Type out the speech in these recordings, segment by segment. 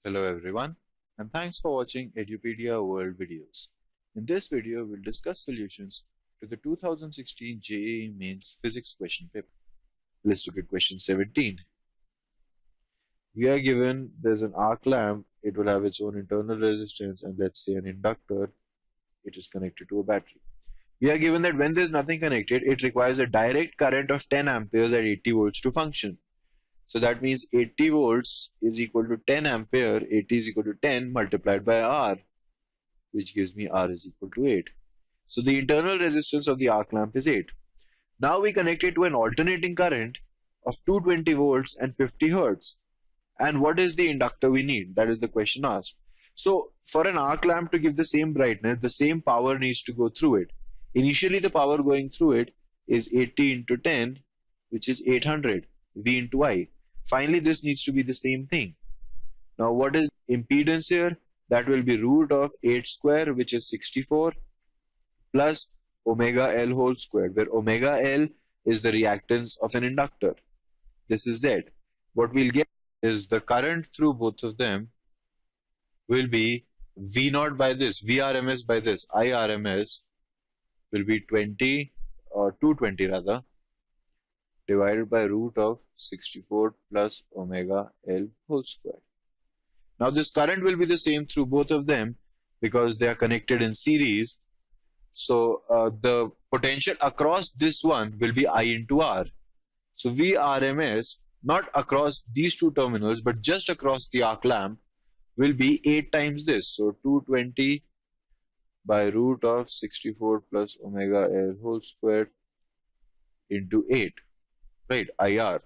Hello everyone, and thanks for watching Edupedia World videos. In this video, we'll discuss solutions to the 2016 JEE Mains Physics question paper. Let's look at question 17. We are given there's an arc lamp, it will have its own internal resistance, and let's say an inductor, it is connected to a battery. We are given that when there's nothing connected, it requires a direct current of 10 amperes at 80 volts to function. So that means 80 volts is equal to 10 ampere, 80 is equal to 10 multiplied by R, which gives me R is equal to 8. So the internal resistance of the arc lamp is 8. Now we connect it to an alternating current of 220 volts and 50 hertz. And what is the inductor we need? That is the question asked. So for an arc lamp to give the same brightness, the same power needs to go through it. Initially the power going through it is 80 into 10, which is 800, V into I. Finally, this needs to be the same thing. Now, what is impedance here? That will be root of 8 square, which is 64, plus omega L whole squared, where omega L is the reactance of an inductor. This is Z. What we'll get is the current through both of them will be V naught by this, VRMS by this, IRMS will be 20, or 220 rather, divided by root of 64 plus omega L whole square. Now this current will be the same through both of them because they are connected in series. So the potential across this one will be I into R. So VRMS, not across these two terminals, but just across the arc lamp, will be 8 times this. So 220 by root of 64 plus omega L whole squared into 8. Right, IR.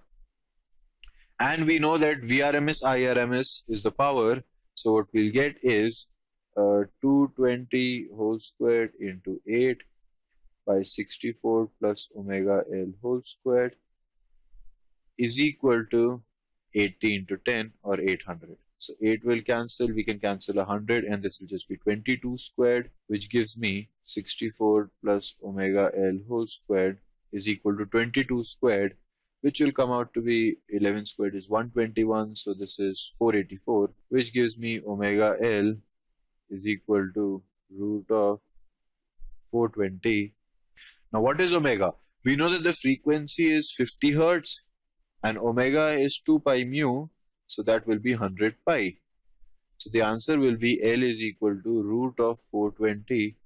And we know that VRMS, IRMS is the power. So what we'll get is 220 whole squared into 8 by 64 plus omega L whole squared is equal to 80 into 10 or 800. So 8 will cancel, we can cancel 100, and this will just be 22 squared, which gives me 64 plus omega L whole squared is equal to 22 squared, which will come out to be 11 squared is 121, so this is 484, which gives me omega L is equal to root of 420. Now what is omega? We know that the frequency is 50 hertz and omega is 2 pi mu, so that will be 100 pi. So the answer will be L is equal to root of 420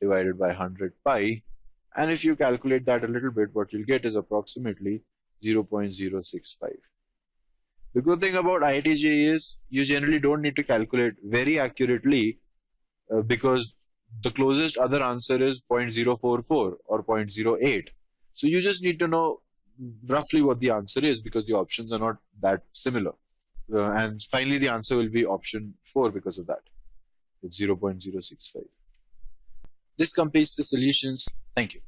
divided by 100 pi. And if you calculate that a little bit, what you'll get is approximately 0.065. The good thing about IIT JEE is you generally don't need to calculate very accurately because the closest other answer is 0.044 or 0.08. So you just need to know roughly what the answer is because the options are not that similar. And finally, the answer will be option 4 because of that. It's 0.065. This completes the solutions. Thank you.